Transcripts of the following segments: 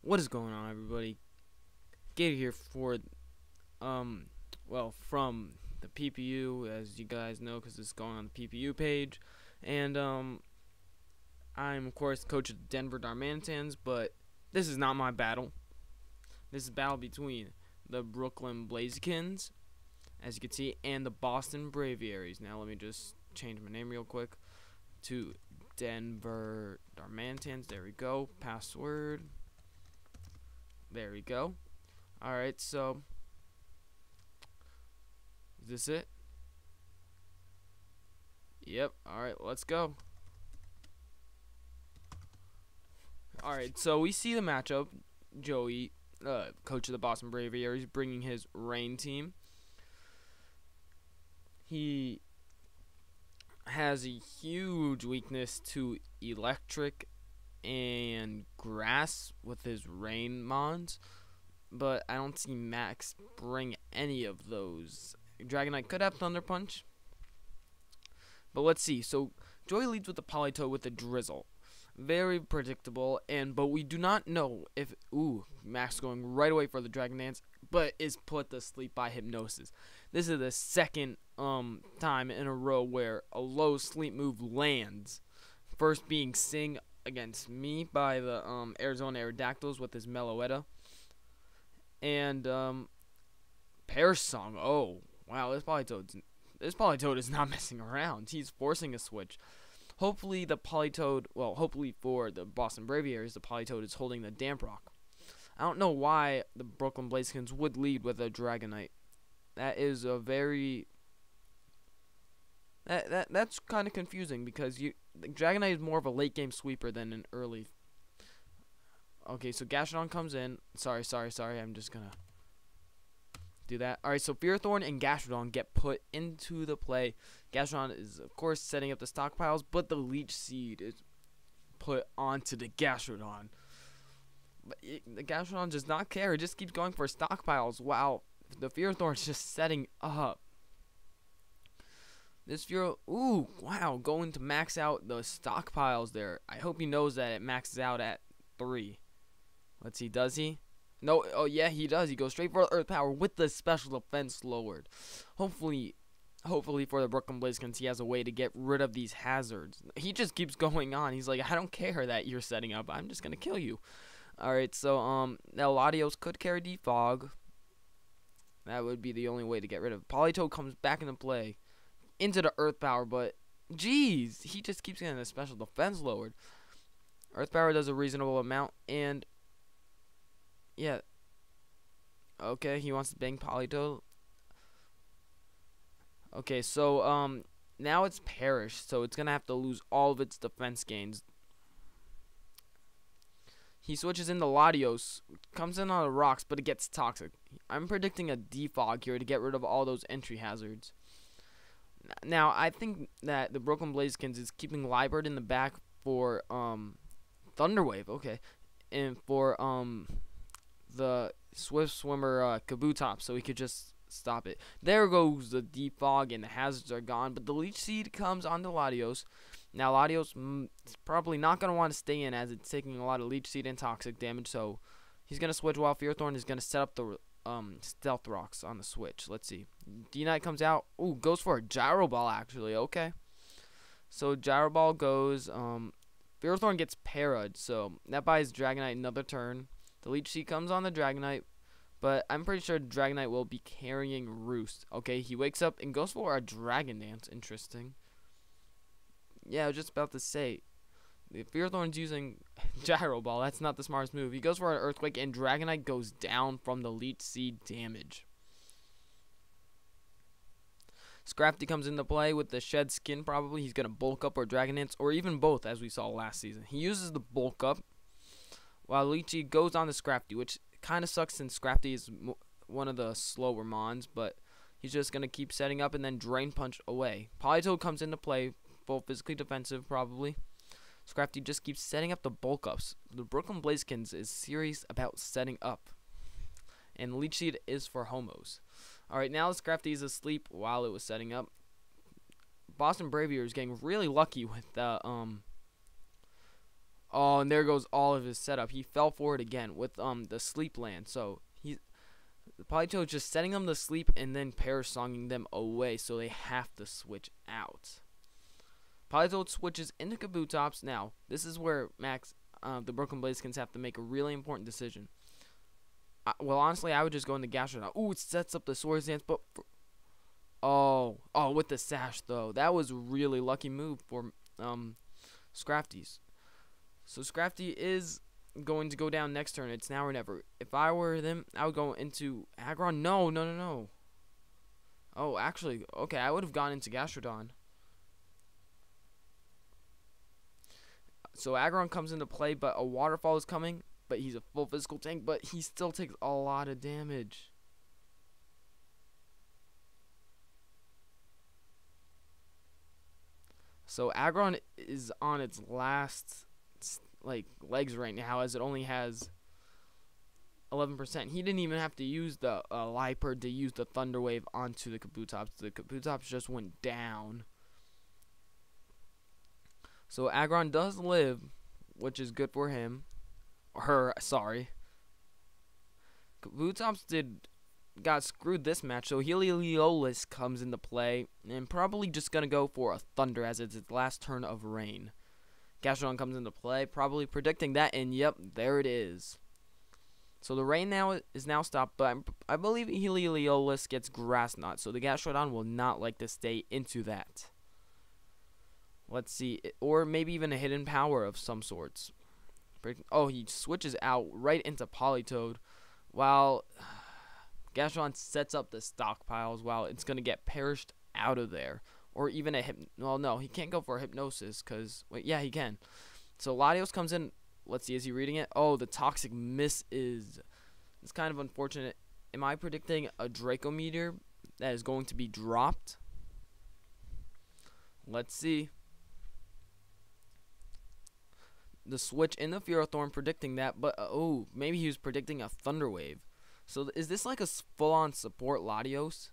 What is going on, everybody? Gator here for, from the PPU, as you guys know, because it's going on the PPU page. And, I'm, of course, coach of the Denver Darmanietans, but this is not my battle. This is a battle between the Brooklyn Blazikens, as you can see, and the Boston Braviaries. Now, let me just change my name real quick to Denver Darmanietans. There we go. Password. There we go. Alright, so is this it? Yep. Alright, let's go. Alright, so we see the matchup. Joey, coach of the Boston Braviary, is bringing his rain team. He has a huge weakness to electric and grass with his rain mons, but I don't see Max bring any of those. Dragonite could have Thunder Punch, but let's see. So Joy leads with the Politoed with the Drizzle, very predictable, but we do not know if Max going right away for the Dragon Dance, but is put to sleep by Hypnosis. This is the second time in a row where a low sleep move lands. First being Sing against me by the Arizona Aerodactyls with his Meloetta. And Pear's Song. Oh, wow, this Politoed is not messing around. He's forcing a switch. Hopefully hopefully for the Boston Braviaries, the Politoed is holding the Damp Rock. I don't know why the Brooklyn Blazikens would lead with a Dragonite. That is a very that's kind of confusing because Dragonite is more of a late game sweeper than an early. Okay, so Gastrodon comes in. Sorry. I'm just gonna do that. Alright, so Fearthorn and Gastrodon get put into the play. Gastrodon is, of course, setting up the stockpiles, but the Leech Seed is put onto the Gastrodon. But the Gastrodon does not care. It just keeps going for stockpiles. Wow, the Fearthorn is just setting up. This wow, going to max out the stockpiles there. I hope he knows that it maxes out at 3. Let's see, does he? No, oh yeah, he does. He goes straight for Earth Power with the special defense lowered. Hopefully for the Brooklyn Blazikens, he has a way to get rid of these hazards. He just keeps going on. He's like, I don't care that you're setting up. I'm just going to kill you. Alright, so, now Latios could carry Defog. That would be the only way to get rid of it. Politoed comes back into play. Into the Earth Power, but jeez, he just keeps getting the special defense lowered. Earth Power does a reasonable amount, and yeah. Okay, he wants to bang Politoed. Okay, so now it's Perish, so it's gonna have to lose all of its defense gains. He switches into Latios, comes in on the rocks, but it gets toxic. I'm predicting a Defog here to get rid of all those entry hazards. Now, I think that the Brooklyn Blazikens is keeping Libert in the back for Thunderwave, okay, and for the Swift Swimmer Kabutops, so he could just stop it. There goes the Defog, and the hazards are gone, but the Leech Seed comes onto Latios. Now, Latios is probably not going to want to stay in as it's taking a lot of Leech Seed and Toxic damage, so he's going to switch while Fearthorn is going to set up the Stealth Rocks on the switch. Let's see. D-Knight comes out. Ooh, goes for a Gyro Ball, actually. Okay. So, Gyro Ball goes. Fearthorn gets parried, so that buys Dragonite another turn. The Leech Seed comes on the Dragonite, but I'm pretty sure Dragonite will be carrying Roost. Okay, he wakes up and goes for a Dragon Dance. Interesting. Yeah, I was just about to say. If Fearthorn's using Gyro Ball, that's not the smartest move. He goes for an Earthquake, and Dragonite goes down from the Leech Seed damage. Scrafty comes into play with the Shed Skin, probably. He's going to Bulk Up or Dragon Dance, or even both, as we saw last season. He uses the Bulk Up, while Leechy goes on to Scrafty, which kind of sucks since Scrafty is one of the slower mons, but he's just going to keep setting up and then Drain Punch away. Politoed comes into play, full physically defensive, probably. Scrafty just keeps setting up the bulk ups. The Brooklyn Blazikens is serious about setting up. And Leech Seed is for homos. Alright, now Scrafty is asleep while it was setting up. Boston Braviary is getting really lucky with the Oh, and there goes all of his setup. He fell for it again with the sleep land. So Politoed just setting them to sleep and then parasonging them away, so they have to switch out. Politoed switches into Kabutops. Now, this is where the Broken Blazekins have to make a really important decision. Well, honestly, I would just go into Gastrodon. Ooh, it sets up the Swords Dance, but oh, with the Sash though, that was a really lucky move for Scrafty's. So Scrafty is going to go down next turn. It's now or never. If I were them, I would go into Aggron. No. Oh, actually, okay, I would have gone into Gastrodon. So Aggron comes into play, but a Waterfall is coming. But he's a full physical tank, but he still takes a lot of damage. So Aggron is on its last legs right now, as it only has 11%. He didn't even have to use the Liepard to use the Thunder Wave onto the Kabutops. The Kabutops just went down. So Aggron does live, which is good for him. Sorry. Kabutops got screwed this match, so Helioliolus comes into play, and probably just gonna go for a Thunder as it's its last turn of rain. Gastrodon comes into play, probably predicting that, and yep, there it is. So the rain is now stopped, but I believe Helioliolus gets Grass Knot, so the Gastrodon will not like to stay into that. Let's see, or maybe even a hidden power of some sorts. Oh, he switches out right into Politoed, while Gastrodon sets up the stockpiles while it's going to get perished out of there. Or even well, no, he can't go for a Hypnosis, because, wait, yeah, he can. So Latios comes in. Let's see, is he reading it? Oh, the Toxic Miss is... It's kind of unfortunate. Am I predicting a Draco Meteor that is going to be dropped? Let's see. The switch in the Fearothorn predicting that, but oh, maybe he was predicting a Thunder Wave. So is this like a full-on support Latios?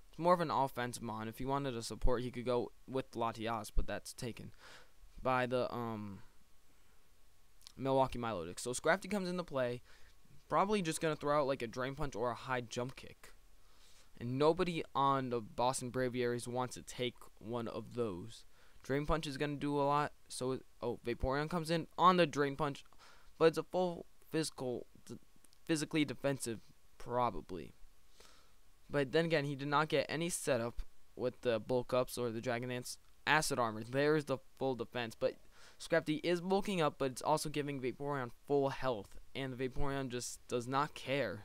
It's more of an offensive mon. If he wanted a support, he could go with Latias, but that's taken by the Milwaukee Milotic. So Scrafty comes into play, probably just gonna throw out like a Drain Punch or a high jump kick, and nobody on the Boston Braviaries wants to take one of those. Drain Punch is going to do a lot. So, Vaporeon comes in on the Drain Punch. But it's a full physically defensive, probably. But then again, he did not get any setup with the Bulk Ups or the Dragon Dance Acid Armor. There's the full defense. But Scrafty is bulking up, but it's also giving Vaporeon full health. And the Vaporeon just does not care.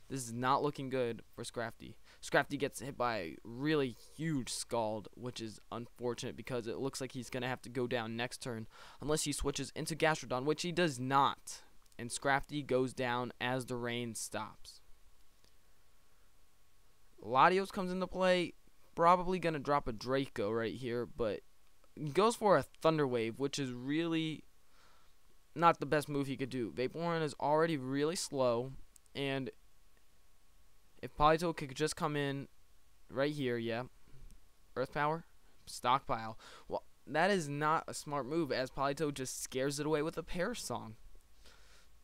This is not looking good for Scrafty. Scrafty gets hit by a really huge Scald, which is unfortunate because it looks like he's going to have to go down next turn unless he switches into Gastrodon, which he does not. And Scrafty goes down as the rain stops. Latios comes into play, probably going to drop a Draco right here, but he goes for a Thunder Wave, which is really not the best move he could do. Vaporeon is already really slow, and if Politoed could just come in right here, yeah. Earth Power, stockpile. Well, that is not a smart move, as Politoed just scares it away with a Perish Song.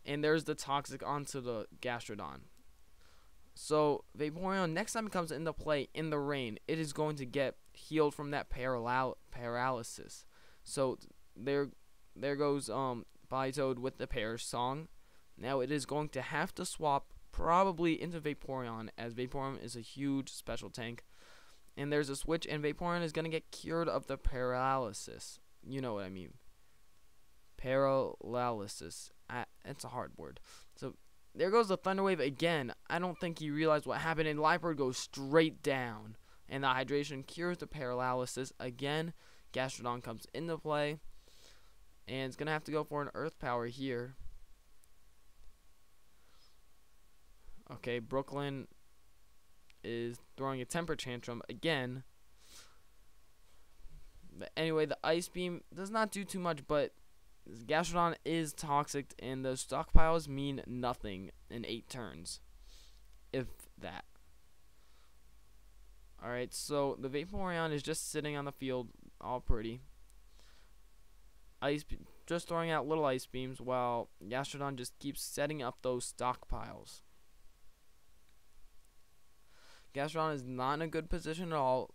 And there's the Toxic onto the Gastrodon. So, Vaporeon, next time it comes into play in the rain, it is going to get healed from that paralysis. So, there goes Politoed with the Perish Song. Now, it is going to have to swap probably into Vaporeon, as Vaporeon is a huge special tank. And there's a switch, and Vaporeon is going to get cured of the paralysis. You know what I mean. Paralysis. It's a hard word. So, there goes the Thunder Wave again. I don't think he realized what happened, and Liepard goes straight down. And the Hydration cures the paralysis again. Gastrodon comes into play. And it's going to have to go for an Earth Power here. Okay, Brooklyn is throwing a Temper Tantrum again. But anyway, the Ice Beam does not do too much, but Gastrodon is toxic, and the stockpiles mean nothing in 8 turns. If that. Alright, so the Vaporeon is just sitting on the field, all pretty. just throwing out little ice beams while Gastrodon just keeps setting up those stockpiles. Gastrodon is not in a good position at all.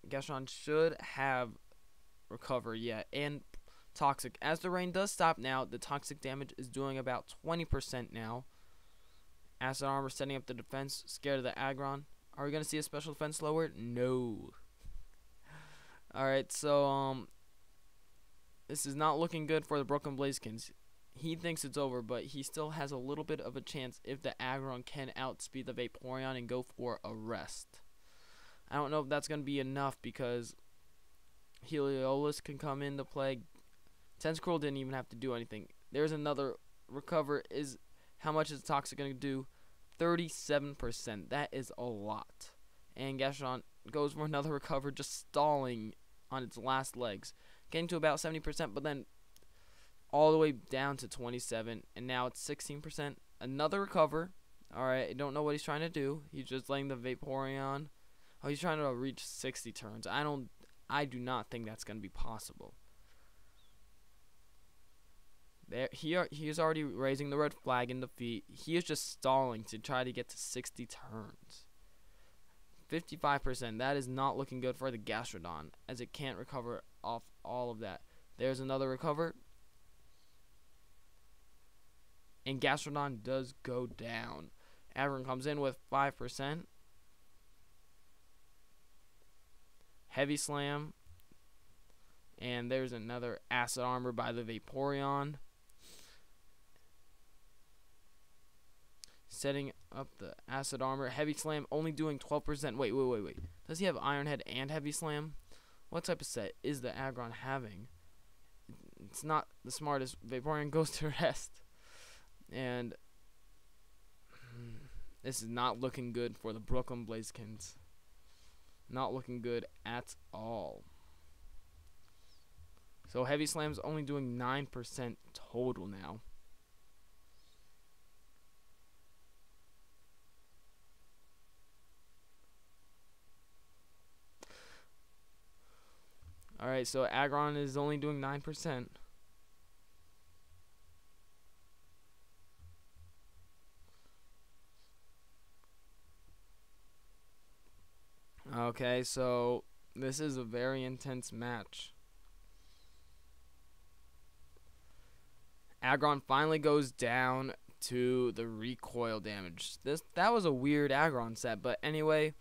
Gastrodon should have recover yet, and toxic. As the rain does stop now, the toxic damage is doing about 20% now. Acid Armor setting up the defense, scared of the Aggron. Are we gonna see a special defense lower? No. Alright, so this is not looking good for the Brooklyn Blazekins. He thinks it's over, but he still has a little bit of a chance if the Aggron can outspeed the Vaporeon and go for a rest. I don't know if that's going to be enough because Heliolisk can come into play. Tentacruel didn't even have to do anything. There's another recover. How much is Toxic going to do? 37%. That is a lot. And Gastrodon goes for another recover, just stalling on its last legs. Getting to about 70%, but then all the way down to 27, and now it's 16%. Another recover. Alright, I don't know what he's trying to do. He's just letting the Vaporeon. Oh, he's trying to reach 60 turns. I do not think that's going to be possible. There, he is already raising the red flag in defeat. He is just stalling to try to get to 60 turns. 55%. That is not looking good for the Gastrodon, as it can't recover off all of that. There's another recover. And Gastrodon does go down. Aggron comes in with 5%. Heavy Slam. And there's another Acid Armor by the Vaporeon. Setting up the Acid Armor. Heavy Slam only doing 12%. Wait. Does he have Iron Head and Heavy Slam? What type of set is the Aggron having? It's not the smartest. Vaporeon goes to rest. And this is not looking good for the Brooklyn Blazekins. Not looking good at all. So Heavy Slam's only doing 9% total now. Alright, so Aggron is only doing 9%. Okay, so this is a very intense match. Aggron finally goes down to the recoil damage. That was a weird Aggron set, but anyway,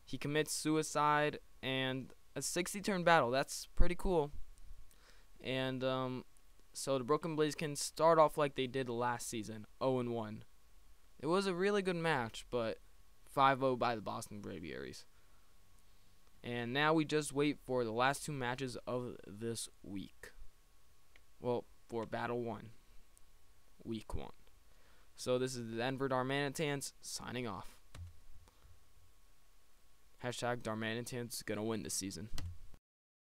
he commits suicide and a 60-turn battle. That's pretty cool. And so the Brooklyn Blazekins start off like they did last season, 0-1. It was a really good match, but 5-0 by the Boston Braviaries. And now we just wait for the last two matches of this week. Well, for Battle 1. Week 1. So this is the Denver Darmanitans signing off. # Darmanitans gonna win this season.